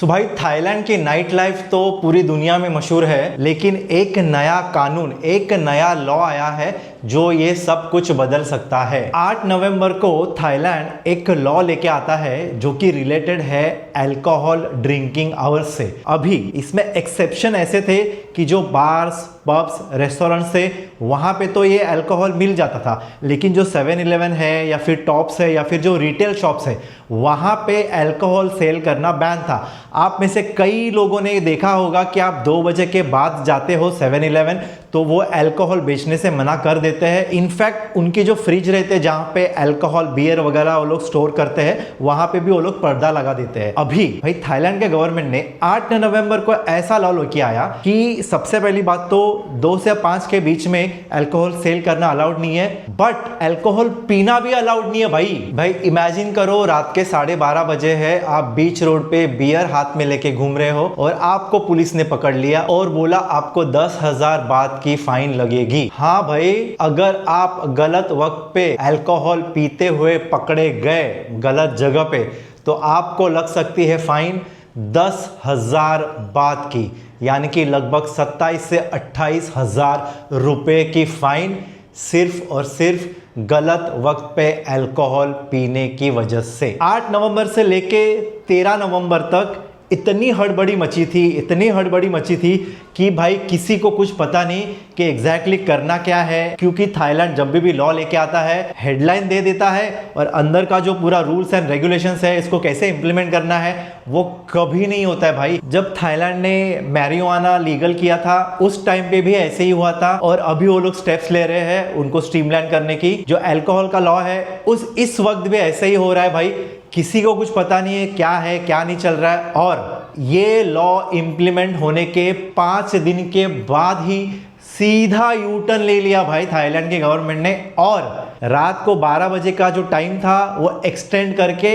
तो भाई थाईलैंड की नाइट लाइफ तो पूरी दुनिया में मशहूर है, लेकिन एक नया कानून, एक नया लॉ आया है जो ये सब कुछ बदल सकता है। 8 नवंबर को थाईलैंड एक लॉ लेके आता है जो कि रिलेटेड है अल्कोहल ड्रिंकिंग आवर्स से। अभी इसमें एक्सेप्शन ऐसे थे कि जो बार्स, पब्स, रेस्टोरेंट से वहां पे तो ये अल्कोहल मिल जाता था, लेकिन जो 7-Eleven है या फिर टॉप्स है या फिर जो रिटेल शॉप्स है वहां पे अल्कोहल सेल करना बैन था। आप में से कई लोगों ने देखा होगा कि आप 2 बजे के बाद जाते हो 7-Eleven तो वो अल्कोहल बेचने से मना कर देते हैं। इनफैक्ट उनकी जो फ्रिज रहते हैं जहां पे अल्कोहल, बियर वगैरह वो लोग स्टोर करते हैं, वहां पे भी वो लोग पर्दा लगा देते हैं। अभी भाई थाईलैंड के गवर्नमेंट ने 8 नवंबर को ऐसा लॉ लेके आया कि सबसे पहली बात तो 2 से 5 के बीच में अल्कोहल सेल करना अलाउड नहीं है, बट अल्कोहल पीना भी अलाउड नहीं है। भाई इमेजिन करो, रात के 12:30 बजे है, आप बीच रोड पे बियर हाथ में लेके घूम रहे हो और आपको पुलिस ने पकड़ लिया और बोला आपको 10,000 बात की फाइन लगेगी। हाँ भाई, अगर आप गलत वक्त पे अल्कोहल पीते हुए पकड़े गए गलत जगह पे तो आपको लग सकती है फाइन 10,000 बात की, यानी कि लगभग 27 से 28,000 रुपए की फाइन, सिर्फ और सिर्फ गलत वक्त पे अल्कोहल पीने की वजह से। 8 नवंबर से लेके 13 नवंबर तक इतनी हड़बड़ी मची थी कि भाई किसी को कुछ पता नहीं कि एग्जैक्टली करना क्या है, क्योंकि थाईलैंड जब भी लॉ लेके आता है हेडलाइन दे देता है और अंदर का जो पूरा रूल्स एंड रेगुलेशंस है, इसको कैसे इंप्लीमेंट करना है, वो कभी नहीं होता है। भाई जब थाईलैंड ने मैरिजुआना लीगल किया था उस टाइम पे भी ऐसे ही हुआ था और अभी वो लोग स्टेप्स ले रहे हैं उनको स्ट्रीमलाइन करने की। जो अल्कोहल का लॉ है इस वक्त भी ऐसे ही हो रहा है। भाई किसी को कुछ पता नहीं है क्या नहीं चल रहा है, और ये लॉ इंप्लीमेंट होने के 5 दिन के बाद ही सीधा यू टर्न ले लिया भाई थाईलैंड के गवर्नमेंट ने, और रात को 12 बजे का जो टाइम था वो एक्सटेंड करके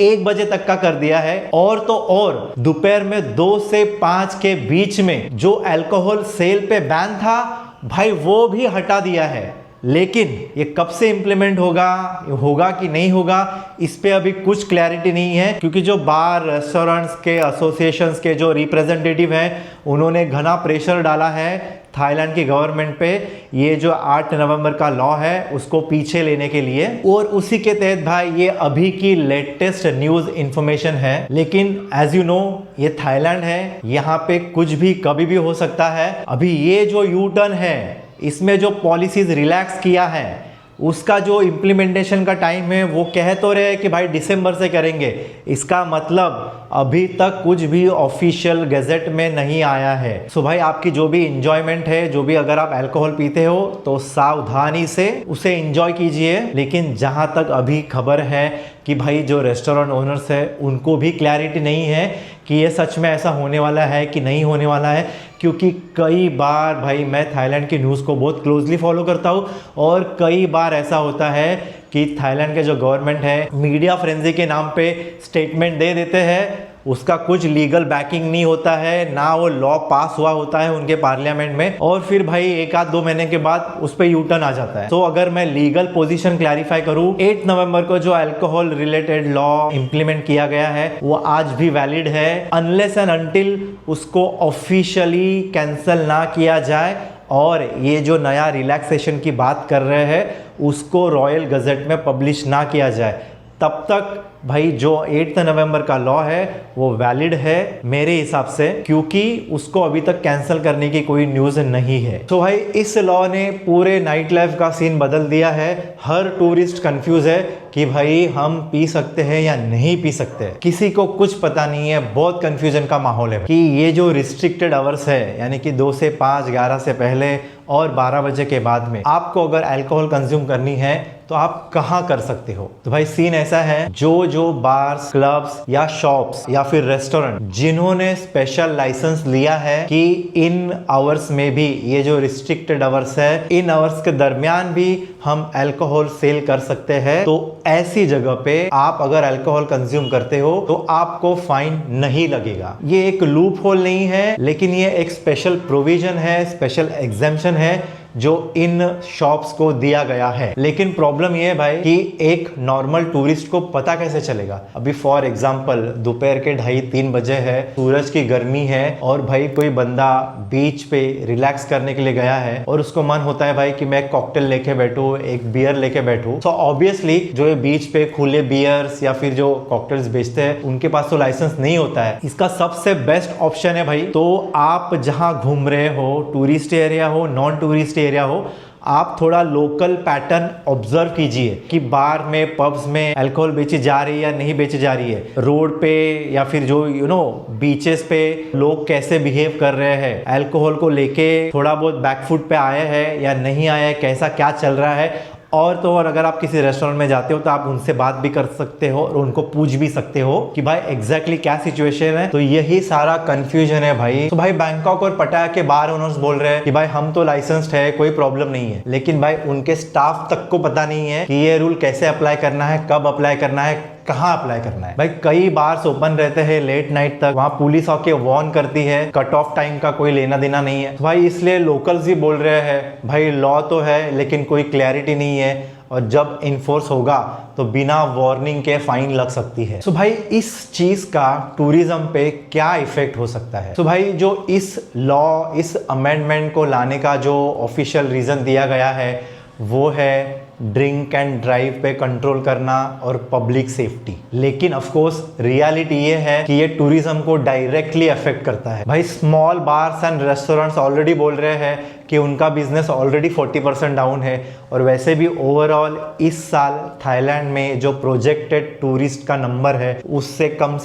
1 बजे तक का कर दिया है। और तो और दोपहर में 2 से 5 के बीच में जो अल्कोहल सेल पे बैन था भाई वो भी हटा दिया है। लेकिन ये कब से इंप्लीमेंट होगा कि नहीं होगा, इस पे अभी कुछ क्लैरिटी नहीं है, क्योंकि जो बार, रेस्टोरेंट्स के एसोसिएशंस के जो रिप्रेजेंटेटिव हैं उन्होंने घना प्रेशर डाला है थाईलैंड की गवर्नमेंट पे ये जो 8 नवंबर का लॉ है उसको पीछे लेने के लिए। और उसी के तहत भाई ये अभी की लेटेस्ट न्यूज़ इंफॉर्मेशन है, लेकिन एज यू नो ये थाईलैंड है, यहाँ पे कुछ भी कभी भी हो सकता है। अभी ये जो यू टर्न है इसमें जो पॉलिसीज रिलैक्स किया है उसका जो इम्प्लीमेंटेशन का टाइम है वो कह तो रहे हैं कि भाई दिसंबर से करेंगे, इसका मतलब अभी तक कुछ भी ऑफिशियल गैजेट में नहीं आया है। सो भाई आपकी जो भी इंजॉयमेंट है, जो भी अगर आप अल्कोहल पीते हो तो सावधानी से उसे इंजॉय कीजिए। लेकिन जहां तक अभी खबर है कि भाई जो रेस्टोरेंट ओनर्स है उनको भी क्लैरिटी नहीं है कि ये सच में ऐसा होने वाला है कि नहीं होने वाला है, क्योंकि कई बार भाई मैं थाईलैंड की न्यूज़ को बहुत क्लोजली फॉलो करता हूँ और कई बार ऐसा होता है कि थाईलैंड के जो गवर्नमेंट है मीडिया फ्रेंजी के नाम पे स्टेटमेंट दे देते हैं, उसका कुछ लीगल बैकिंग नहीं होता है, ना वो लॉ पास हुआ होता है उनके पार्लियामेंट में, और फिर भाई 1-2 महीने के बाद उस पर यू टर्न आ जाता है। तो अगर मैं लीगल पोजीशन क्लैरिफाई करूं, 8 नवंबर को जो अल्कोहल रिलेटेड लॉ इंप्लीमेंट किया गया है वो आज भी वैलिड है, अनलेस एंड अनटिल उसको ऑफिशियली कैंसिल ना किया जाए और ये जो नया रिलैक्सेशन की बात कर रहे हैं उसको रॉयल गजेट में पब्लिश ना किया जाए। तब तक भाई जो 8 नवंबर का लॉ है वो वैलिड है मेरे हिसाब से, क्योंकि उसको अभी तक कैंसिल करने की कोई न्यूज़ नहीं है। तो भाई इस लॉ ने पूरे नाइट लाइफ का सीन बदल दिया है। हर टूरिस्ट कंफ्यूज है कि भाई हम पी सकते हैं या नहीं पी सकते, किसी को कुछ पता नहीं है, बहुत कंफ्यूजन का माहौल है कि ये जो रिस्ट्रिक्टेड आवर्स है यानी कि 2 से 5, 11 से पहले और 12 बजे के बाद में आपको अगर अल्कोहल कंज्यूम करनी है तो आप कहाँ कर सकते हो। तो भाई सीन ऐसा है, जो बार्स, क्लब्स या शॉप्स या फिर रेस्टोरेंट जिन्होंने स्पेशल लाइसेंस लिया है कि इन आवर्स में भी, ये जो रिस्ट्रिक्टेड आवर्स है, इन आवर्स के दरमियान भी हम अल्कोहल सेल कर सकते हैं, तो ऐसी जगह पे आप अगर अल्कोहल कंज्यूम करते हो तो आपको फाइन नहीं लगेगा। ये एक लूप होल नहीं है, लेकिन ये एक स्पेशल प्रोविजन है, स्पेशल एग्जेम्पशन है जो इन शॉप्स को दिया गया है। लेकिन प्रॉब्लम ये है भाई कि एक नॉर्मल टूरिस्ट को पता कैसे चलेगा। अभी फॉर एग्जांपल दोपहर के 2:30-3 बजे है, सूरज की गर्मी है और भाई कोई बंदा बीच पे रिलैक्स करने के लिए गया है और उसको मन होता है भाई कि मैं कॉकटेल लेके बैठूं, एक बियर लेके बैठूं। तो ऑब्वियसली जो ये बीच पे खुले बियर्स या फिर जो कॉकटेल्स बेचते हैं उनके पास तो लाइसेंस नहीं होता है। इसका सबसे बेस्ट ऑप्शन है भाई, तो आप जहां घूम रहे हो, टूरिस्ट एरिया हो, नॉन टूरिस्ट एरिया हो, आप थोड़ा लोकल पैटर्न ऑब्जर्व कीजिए कि बार में, पब्स में अल्कोहल बेची जा रही है या नहीं बेची जा रही है, रोड पे या फिर जो बीचेस पे लोग कैसे बिहेव कर रहे हैं, अल्कोहल को लेके थोड़ा बहुत बैकफुट पे आए हैं या नहीं आए हैं, कैसा क्या चल रहा है। और तो और अगर आप किसी रेस्टोरेंट में जाते हो तो आप उनसे बात भी कर सकते हो और उनको पूछ भी सकते हो कि भाई एग्जैक्टली क्या सिचुएशन है। तो यही सारा कंफ्यूजन है भाई। तो भाई बैंकॉक और पटाया के बार ओनर्स बोल रहे हैं कि भाई हम तो लाइसेंस्ड है, कोई प्रॉब्लम नहीं है, लेकिन भाई उनके स्टाफ तक को पता नहीं है कि ये रूल कैसे अप्लाई करना है, कब अप्लाई करना है, कहाँ अप्लाई करना है। भाई कई बार ओपन रहते हैं लेट नाइट तक, वहां पुलिस आके वार्न करती है, कट ऑफ टाइम का कोई लेना देना नहीं है। तो भाई इसलिए लोकल्स ही बोल रहे हैं भाई लॉ तो है लेकिन कोई क्लैरिटी नहीं है और जब इन्फोर्स होगा तो बिना वार्निंग के फाइन लग सकती है। तो भाई इस चीज का टूरिज्म पे क्या इफेक्ट हो सकता है। तो भाई जो इस लॉ, इस अमेंडमेंट को लाने का जो ऑफिशियल रीजन दिया गया है वो है ड्रिंक एंड ड्राइव पे कंट्रोल करना और पब्लिक सेफ्टी। लेकिन ऑफ कोर्स रियलिटी ये है कि ये टूरिज्म को डायरेक्टली अफेक्ट करता है। भाई small bars and restaurants already बोल रहे हैं कि उनका बिजनेस ऑलरेडी 40% डाउन है और वैसे भी ओवरऑल इस साल थाईलैंड में जो प्रोजेक्टेड टूरिस्ट का नंबर है उससे कम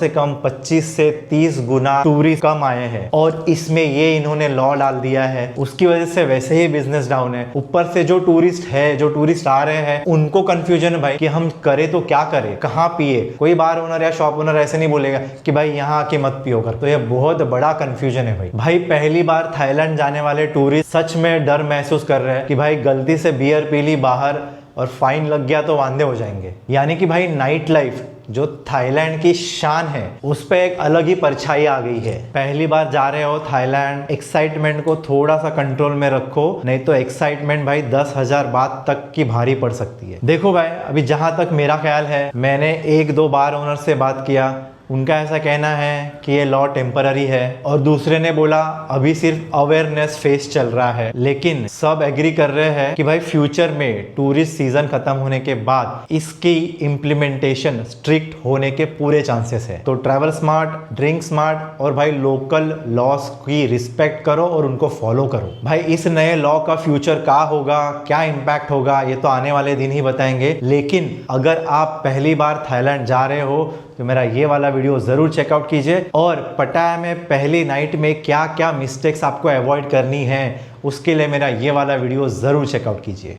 25 से 30 गुना टूरिस्ट कम आए हैं और इसमें ये इन्होंने लॉ डाल दिया है, उसकी वजह से वैसे ही बिजनेस डाउन है। ऊपर से जो टूरिस्ट है, जो टूरिस्ट आ रहे हैं उनको कंफ्यूजन है भाई कि हम करें तो क्या करें, कहाँ पिए। कोई बार ओनर या शॉप ओनर ऐसे नहीं बोलेगा कि भाई यहाँ आके मत पियो कर। तो ये बहुत बड़ा कंफ्यूजन है भाई पहली बार थाईलैंड जाने वाले टूरिस्ट सच में डर महसूस कर रहे हैं कि भाई गलती से बियर पी ली बाहर और फाइन लग गया तो वांदे हो जाएंगे। यानी कि भाई नाइट लाइफ जो थाईलैंड की शान है उस पे एक अलग ही परछाई आ गई है। पहली बार जा रहे हो थाईलैंड, एक्साइटमेंट को थोड़ा सा कंट्रोल में रखो, नहीं तो एक्साइटमेंट भाई 10,000 बात तक की भारी पड़ सकती है। देखो भाई अभी जहां तक मेरा ख्याल है, मैंने 1-2 बार ओनर से बात किया, उनका ऐसा कहना है कि ये लॉ टेम्पररी है और दूसरे ने बोला अभी सिर्फ अवेयरनेस फेज चल रहा है। लेकिन सब एग्री कर रहे हैं कि भाई फ्यूचर में टूरिस्ट सीजन खत्म होने के बाद इसकी इम्प्लीमेंटेशन स्ट्रिक्ट होने के पूरे चांसेस है। तो ट्रैवल स्मार्ट, ड्रिंक स्मार्ट और भाई लोकल लॉस की रिस्पेक्ट करो और उनको फॉलो करो। भाई इस नए लॉ का फ्यूचर क्या होगा, क्या इम्पैक्ट होगा, ये तो आने वाले दिन ही बताएंगे। लेकिन अगर आप पहली बार थाईलैंड जा रहे हो तो मेरा ये वाला वीडियो जरूर चेकआउट कीजिए और पटाया में पहली नाइट में क्या क्या मिस्टेक्स आपको अवॉइड करनी है उसके लिए मेरा ये वाला वीडियो जरूर चेकआउट कीजिए।